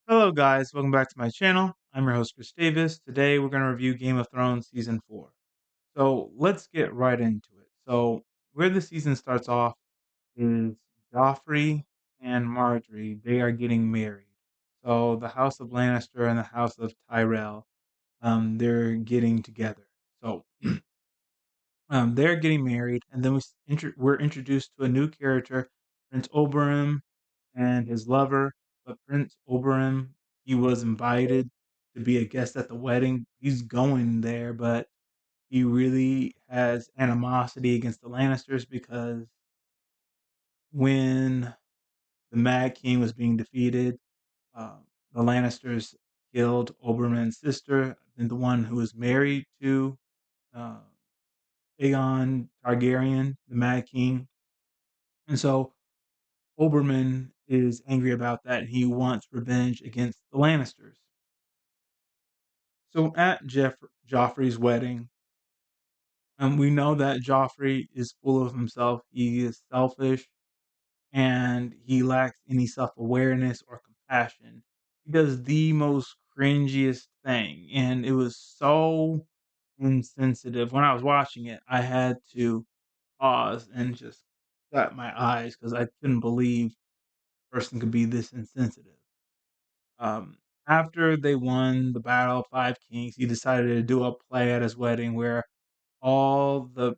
Hello, guys. Welcome back to my channel. I'm your host, Chris Davis. Today, we're going to review Game of Thrones Season 4. So, let's get right into it. So, where the season starts off is Joffrey and Marjorie. They are getting married. So, the House of Lannister and the House of Tyrell, they're getting together. So, they're getting married, and then we're introduced to a new character, Prince Oberyn and his lover. But Prince Oberyn, he was invited to be a guest at the wedding. He's going there, but he really has animosity against the Lannisters because when the Mad King was being defeated, the Lannisters killed Oberyn's sister, and the one who was married to uh, Aegon Targaryen, the Mad King. And so Oberyn is angry about that, and he wants revenge against the Lannisters. So at Joffrey's wedding, we know that Joffrey is full of himself. He is selfish, and he lacks any self-awareness or compassion. He does the most cringiest thing, and it was so insensitive. When I was watching it, I had to pause and just shut my eyes because I couldn't believe a person could be this insensitive. Um, After they won the Battle of Five Kings, he decided to do a play at his wedding where all the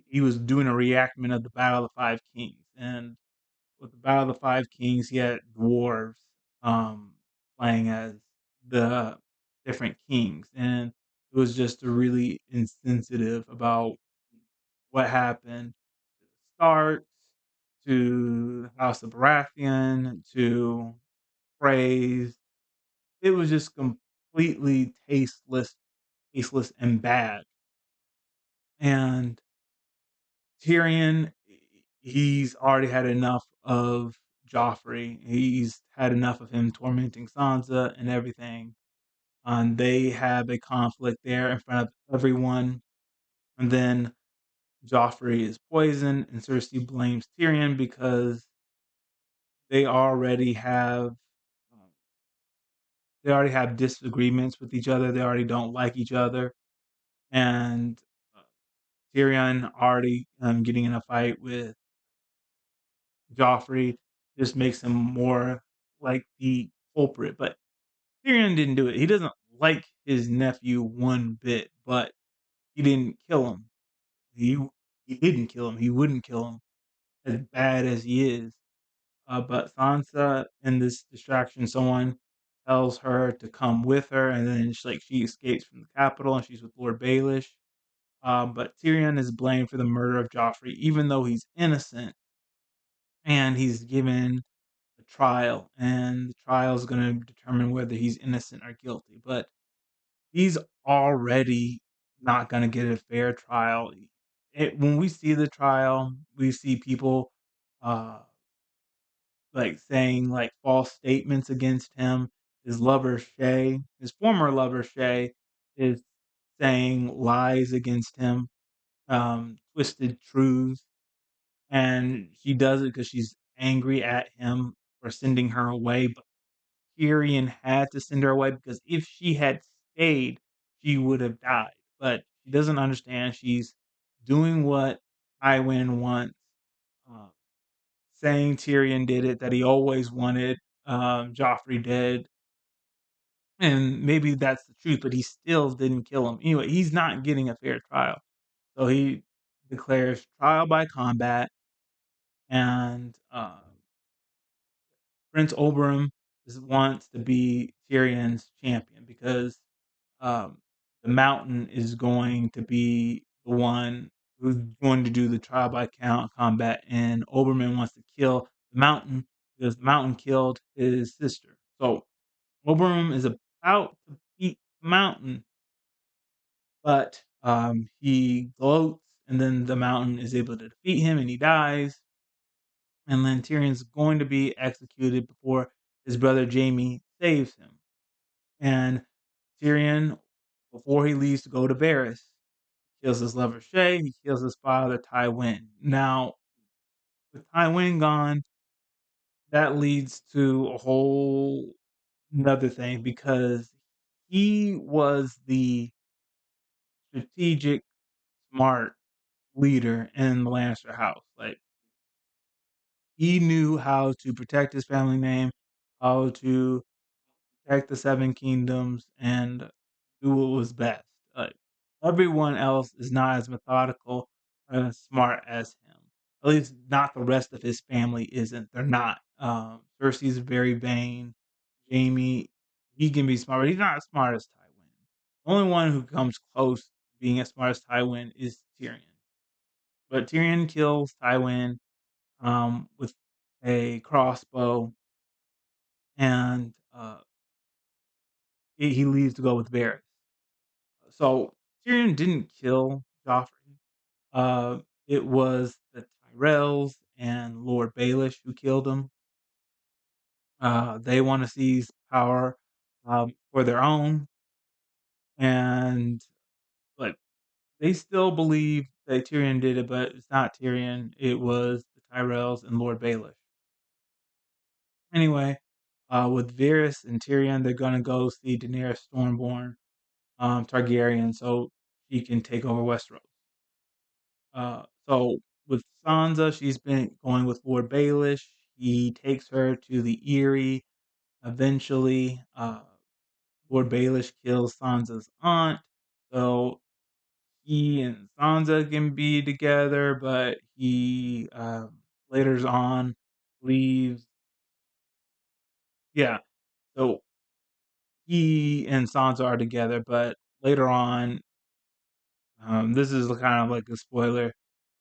he was doing a reenactment of the Battle of the Five Kings, and with the Battle of the Five Kings, he had dwarves playing as the different kings, and it was just a really insensitive about what happened to the Starks, to the House of Baratheon, to praise. It was just completely tasteless and bad. And Tyrion, he's already had enough of Joffrey. He's had enough of him tormenting Sansa and everything. And they have a conflict there in front of everyone. And then Joffrey is poisoned, and Cersei blames Tyrion because they already have um, they already have disagreements with each other. They already don't like each other, and uh, Tyrion already getting in a fight with Joffrey just makes him more like the culprit. But Tyrion didn't do it. He doesn't like his nephew one bit, but he didn't kill him. He he didn't kill him. He wouldn't kill him as bad as he is. But Sansa, in this distraction, someone tells her to come with her, and then she escapes from the capital, and she's with Lord Baelish. But Tyrion is blamed for the murder of Joffrey, even though he's innocent, and he's given a trial, and the trial is going to determine whether he's innocent or guilty. But he's already not going to get a fair trial. When we see the trial, we see people uh, like saying like false statements against him. His lover Shay, his former lover Shay, is saying lies against him, twisted truths, and she does it because she's angry at him for sending her away. But Tyrion had to send her away because if she had stayed, she would have died. But she doesn't understand. She's doing what Tywin wants, uh, saying Tyrion did it, that he always wanted Joffrey dead. And maybe that's the truth, but he still didn't kill him. Anyway, he's not getting a fair trial. So he declares trial by combat, and Prince Oberyn wants to be Tyrion's champion because um, the Mountain is going to be the one who's going to do the trial by count combat, and Oberyn wants to kill the Mountain because the Mountain killed his sister. So Oberyn is about to beat the Mountain, but he gloats, and then the Mountain is able to defeat him, and he dies. And then Tyrion's going to be executed before his brother Jaime saves him. And Tyrion, before he leaves to go to Varys, kills his lover Shay, he kills his father Tywin. Now, with Tywin gone, that leads to a whole another thing because he was the strategic, smart leader in the Lannister house. Like, he knew how to protect his family name, how to protect the Seven Kingdoms, and do what was best. Like, everyone else is not as methodical and as smart as him. At least not the rest of his family isn't. They're not. Cersei's very vain. Jamie, he can be smart, but he's not as smart as Tywin. The only one who comes close to being as smart as Tywin is Tyrion. But Tyrion kills Tywin with a crossbow, and he leaves to go with Varys. So Tyrion didn't kill Joffrey. Uh, it was the Tyrells and Lord Baelish who killed him. They want to seize power for their own, and like they still believe that Tyrion did it, but it's not Tyrion. It was the Tyrells and Lord Baelish. Anyway, with Varys and Tyrion, they're gonna go see Daenerys Stormborn Targaryen, so she can take over Westeros. So with Sansa, she's been going with Lord Baelish. He takes her to the Eyrie. Eventually, Lord Baelish kills Sansa's aunt. So he and Sansa can be together, but he later on leaves. Yeah, so he and Sansa are together, but later on, this is kind of like a spoiler.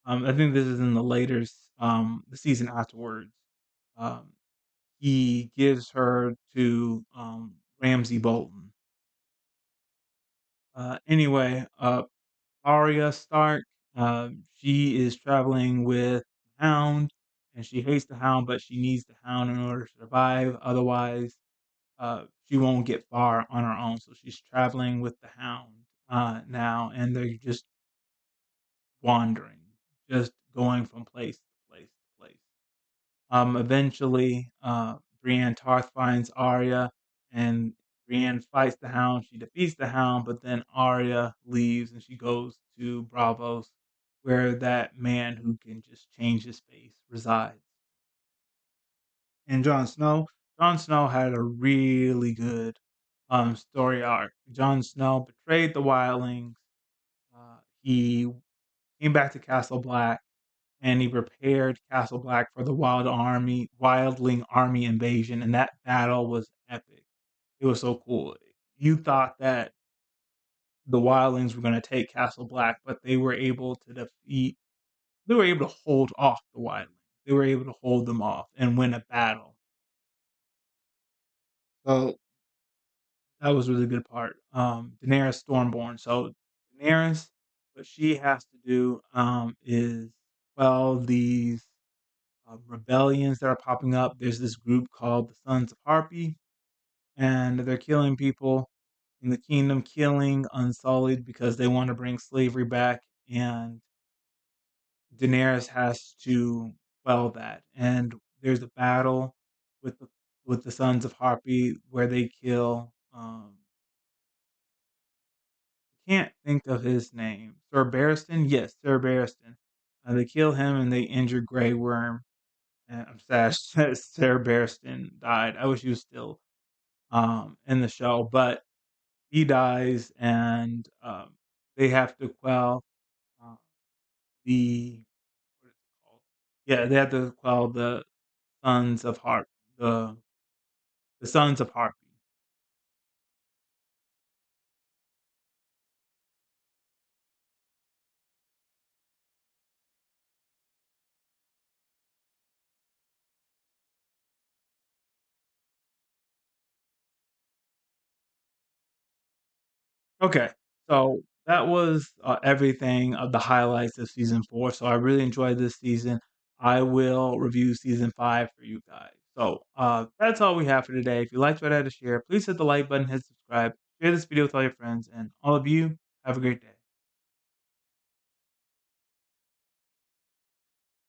I think this is in the later the season afterwards. Um, he gives her to Ramsay Bolton. Anyway, Arya Stark, she is traveling with Hound, and she hates the Hound, but she needs the Hound in order to survive. Otherwise, she won't get far on her own. So she's traveling with the Hound now, and they're just wandering, just going from place to place to place. Eventually, Brienne Tarth finds Arya, and Brienne fights the Hound. She defeats the Hound, but then Arya leaves and she goes to Bravos, where that man who can just change his face resides. And Jon Snow had a really good story arc. Jon Snow betrayed the Wildlings. He came back to Castle Black and he prepared Castle Black for the Wildling army invasion, and that battle was epic. It was so cool. You thought that the Wildlings were going to take Castle Black, but they were able to defeat. They were able to hold off the Wildlings. They were able to hold them off and win a battle. So that was a really good part. Daenerys Stormborn. So Daenerys, what she has to do is quell these rebellions that are popping up. There's this group called the Sons of Harpy, and they're killing people in the kingdom, killing Unsullied because they want to bring slavery back. And Daenerys has to quell that. And there's a battle with the Sons of Harpy where they kill. I can't think of his name. Sir Barristan? Yes, Sir Barristan. They kill him and they injure Grey Worm. And I'm sad that Sarah Barristan died. I wish he was still in the show, but he dies, and they have to quell uh, the what is it called? Yeah, they have to quell the Sons of Harp, the the Sons of Harpy. Okay, so that was everything of the highlights of season 4. So I really enjoyed this season. I will review season 5 for you guys. So that's all we have for today. If you liked what I had to share, please hit the like button, hit subscribe, share this video with all your friends, and all of you have a great day.